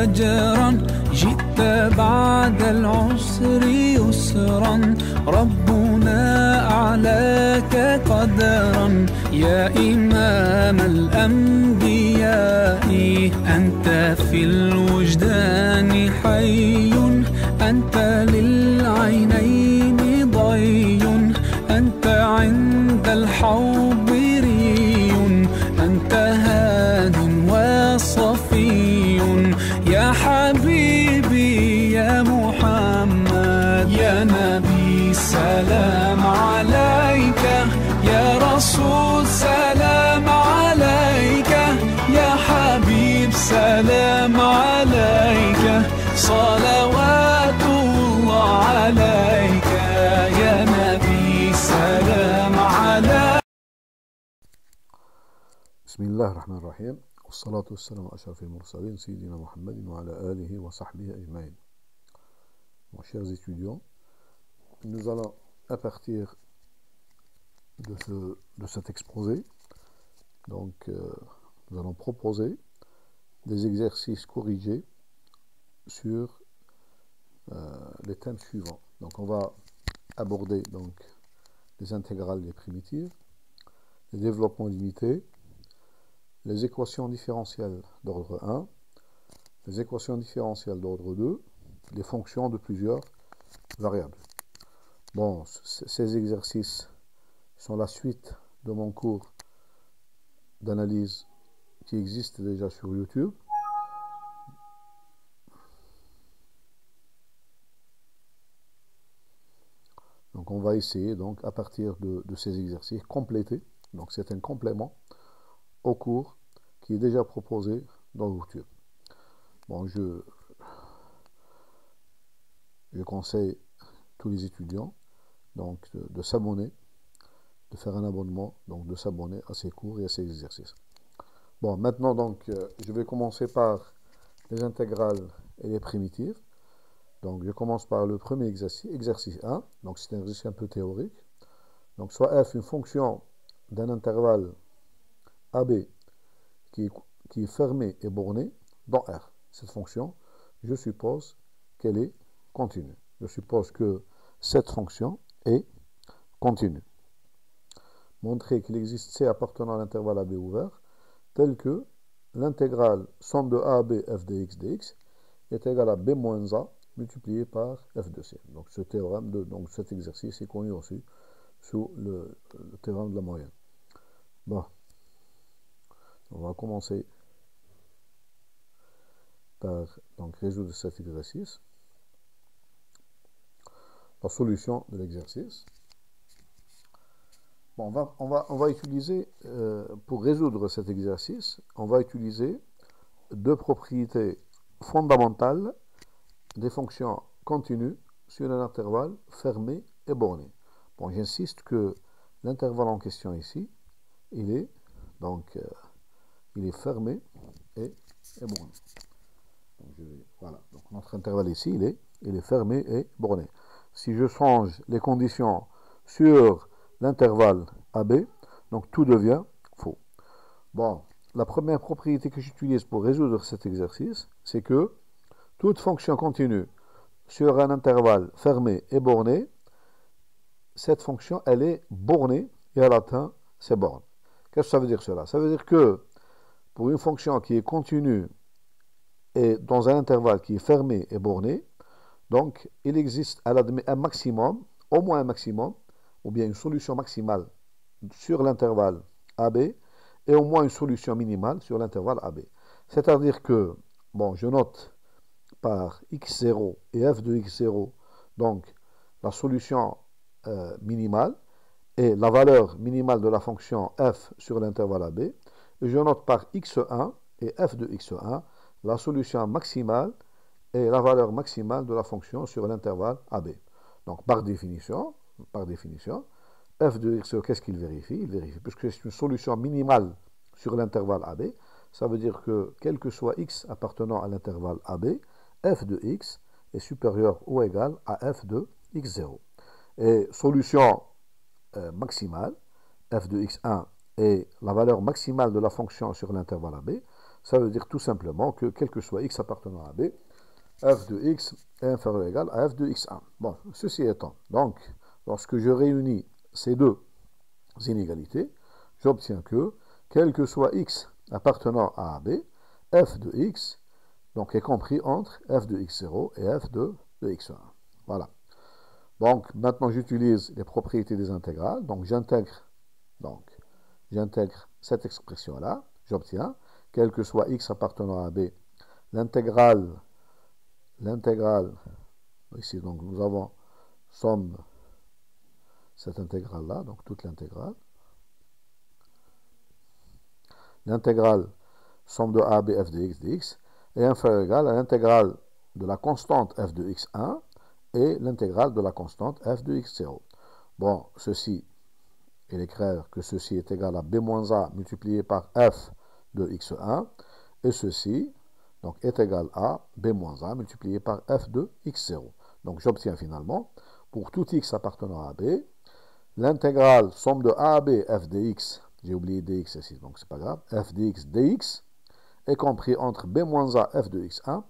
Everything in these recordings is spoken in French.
فجرا جئت بعد العسر يسرا ربنا أعلاك قدرا يا إمام الأنبياء أنت في الوجدان حي أنت للعينين ضي أنت عند الحوض ري أنت هاد وصفي يا حبيبي يا محمد يا نبي سلام عليك يا رسول سلام عليك يا حبيب سلام عليك صلوات الله عليك يا نبي سلام عليك. بسم الله الرحمن الرحيم والصلاة والسلام على أشرف المرسلين سيدنا محمد وعلى آله وصحبه أجمعين. Mes chers étudiants, nous allons à partir de cet exposé, donc nous allons proposer des exercices corrigés sur les thèmes suivants. Donc on va aborder donc les intégrales des primitives, les développements limités, les équations différentielles d'ordre 1, les équations différentielles d'ordre 2, les fonctions de plusieurs variables. Bon, ces exercices sont la suite de mon cours d'analyse qui existe déjà sur YouTube. Donc on va essayer donc à partir de ces exercices compléter. Donc c'est un complément au cours qui est déjà proposé dans YouTube. Bon, je conseille tous les étudiants donc de s'abonner, de faire un abonnement, donc de s'abonner à ces cours et à ces exercices. Bon, maintenant donc je vais commencer par les intégrales et les primitives. Donc je commence par le premier exercice, exercice 1. Donc c'est un exercice un peu théorique. Donc soit f une fonction d'un intervalle AB qui est fermée et bornée dans R. Cette fonction, je suppose qu'elle est continue. Je suppose que cette fonction est continue. Montrer qu'il existe C appartenant à l'intervalle AB ouvert, tel que l'intégrale somme de A à B f de x dx est égale à B moins A multiplié par f de C. Donc ce théorème, donc cet exercice est connu aussi sous le théorème de la moyenne. Bon, on va commencer par donc résoudre cet exercice. La solution de l'exercice. Bon, on va utiliser, pour résoudre cet exercice, on va utiliser deux propriétés fondamentales des fonctions continues sur un intervalle fermé et borné. Bon, j'insiste que l'intervalle en question ici, il est donc il est fermé et borné. Donc, voilà, donc notre intervalle ici, il est fermé et borné. Si je change les conditions sur l'intervalle AB, donc tout devient faux. Bon, la première propriété que j'utilise pour résoudre cet exercice, c'est que toute fonction continue sur un intervalle fermé et borné, cette fonction, elle est bornée et elle atteint ses bornes. Qu'est-ce que ça veut dire cela? Ça veut dire que pour une fonction qui est continue et dans un intervalle qui est fermé et borné, donc il existe, elle admet un maximum, au moins un maximum, ou bien une solution maximale sur l'intervalle AB et au moins une solution minimale sur l'intervalle AB. C'est-à-dire que, bon, je note par x0 et f de x0, donc la solution minimale et la valeur minimale de la fonction f sur l'intervalle AB, et je note par x1 et f de x1 la solution maximale et la valeur maximale de la fonction sur l'intervalle AB. Donc par définition, f de x0, qu'est-ce qu'il vérifie? Il vérifie, puisque c'est une solution minimale sur l'intervalle AB, ça veut dire que quel que soit x appartenant à l'intervalle AB, f de x est supérieur ou égal à f de x0. Et solution maximale, f de x1 est la valeur maximale de la fonction sur l'intervalle AB, Ça veut dire tout simplement que quel que soit x appartenant à b, f de x est inférieur ou égal à f de x1. Bon, ceci étant, donc, lorsque je réunis ces deux inégalités, j'obtiens que, quel que soit x appartenant à b, f de x donc, est compris entre f de x0 et f de x1. Voilà. Donc, maintenant, j'utilise les propriétés des intégrales. Donc, j'intègre cette expression-là. J'obtiens, quel que soit x appartenant à b, l'intégrale, ici, donc, nous avons somme cette intégrale-là, donc toute l'intégrale. L'intégrale somme de a, b, f de x dx est inférieure ou égale à l'intégrale de la constante f de x1 et l'intégrale de la constante f de x0. Bon, ceci, il est clair que ceci est égal à b moins a multiplié par f de x1 et ceci donc, est égal à b moins a multiplié par f de x0. Donc j'obtiens finalement, pour tout x appartenant à b, l'intégrale somme de a à b f dx, j'ai oublié dx ici, donc c'est pas grave, f dx dx est compris entre b moins a f de x1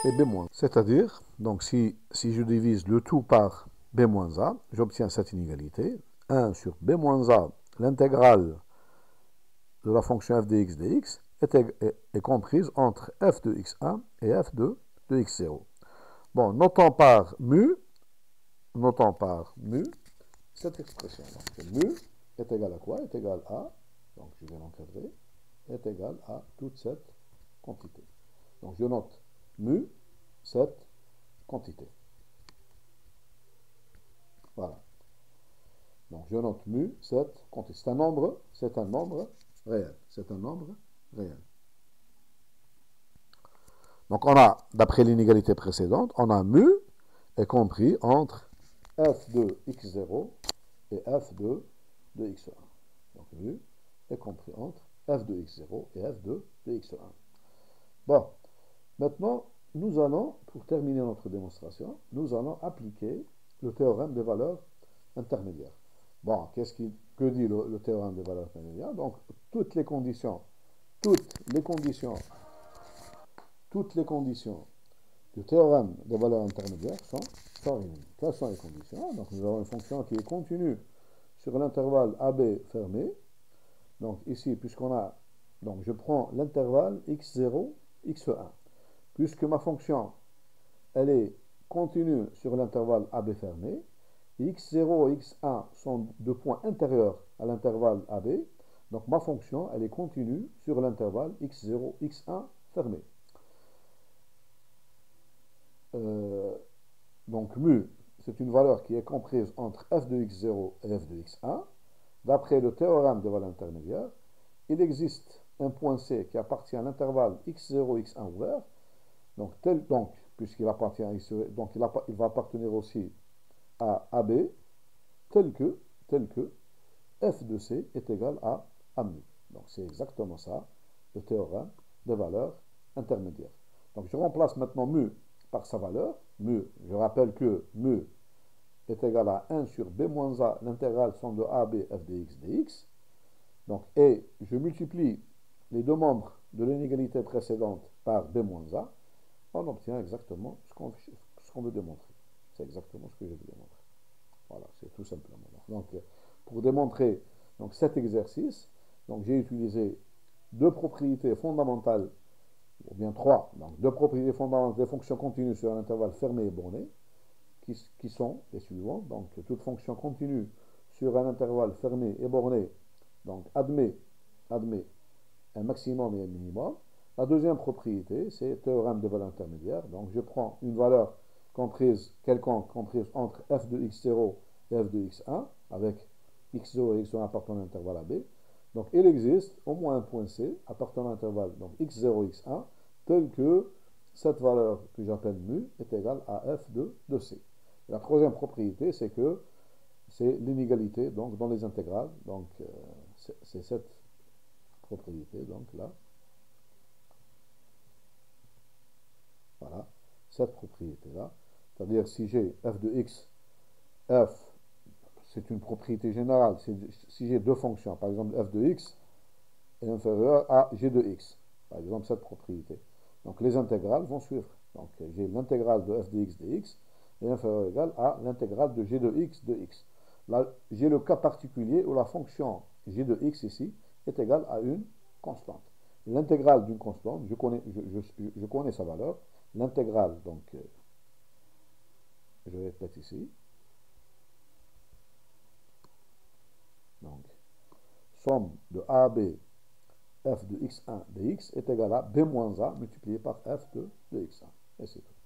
et b moins a. C'est-à-dire, donc si je divise le tout par b moins a, j'obtiens cette inégalité, 1 sur b moins a, l'intégrale de la fonction f de x dx est comprise entre f de x1 et f de x0. Bon, notons par mu cette expression. Donc, mu est égal à quoi? Est égal à, donc je vais l'encadrer, est égal à toute cette quantité. Donc je note mu, cette quantité. Voilà. Donc je note mu, cette quantité. C'est un nombre réel. C'est un nombre réel. Donc on a, d'après l'inégalité précédente, on a mu est compris entre f de x0 et f de x1. Donc mu est compris entre f de x0 et f de x1. Bon, maintenant, nous allons, pour terminer notre démonstration, nous allons appliquer le théorème des valeurs intermédiaires. Bon, que dit le théorème des valeurs intermédiaires? Donc, toutes les conditions du théorème des valeurs intermédiaires sont réunies. Quelles sont les conditions? Donc, nous avons une fonction qui est continue sur l'intervalle AB fermé. Donc, ici, puisqu'on a, donc je prends l'intervalle x0, x1. Puisque ma fonction, elle est continue sur l'intervalle AB fermé, x0 et x1 sont deux points intérieurs à l'intervalle AB, donc ma fonction, elle est continue sur l'intervalle x0, x1 fermé. Donc mu, c'est une valeur qui est comprise entre f de x0 et f de x1. D'après le théorème des valeurs intermédiaires, il existe un point C qui appartient à l'intervalle x0, x1 ouvert. Donc, puisqu'il appartient à x0, donc il va appartenir aussi à AB, tel que f de C est égal à mu. Donc c'est exactement ça, le théorème des valeurs intermédiaires. Donc je remplace maintenant mu par sa valeur. Mu, je rappelle que mu est égal à 1 sur b moins a, l'intégrale somme de AB f de x dx. Donc, et je multiplie les deux membres de l'inégalité précédente par b moins a, on obtient exactement ce qu'on veut démontrer. C'est exactement ce que je veux démontrer. Voilà, c'est tout simplement. Donc, pour démontrer donc, cet exercice, j'ai utilisé deux propriétés fondamentales, ou bien trois, donc deux propriétés fondamentales des fonctions continues sur un intervalle fermé et borné, qui sont les suivantes. Donc, toute fonction continue sur un intervalle fermé et borné, donc admet un maximum et un minimum. La deuxième propriété, c'est le théorème des valeurs intermédiaires. Donc, je prends une valeur quelconque comprise entre f de x0 et f de x1, avec x0 et x1 appartenant à l'intervalle AB. Donc, il existe au moins un point C appartenant à l'intervalle x0 et x1, tel que cette valeur que j'appelle mu est égale à f de C. Et la troisième propriété, c'est que c'est l'inégalité dans les intégrales. Donc, c'est cette propriété, donc là. Voilà, cette propriété-là. C'est-à-dire, si j'ai f de x, f, c'est une propriété générale. Si j'ai deux fonctions, par exemple, f de x est inférieur à g de x. par exemple cette propriété. Donc les intégrales vont suivre. Donc j'ai l'intégrale de f de x de x est inférieur ou égal à l'intégrale de g de x de x. Là, j'ai le cas particulier où la fonction g de x ici est égale à une constante. L'intégrale d'une constante, je connais sa valeur. L'intégrale, donc, je répète ici. Donc, somme de a à b, f de x1 dx est égale à b moins a multiplié par f de x1. Et c'est tout.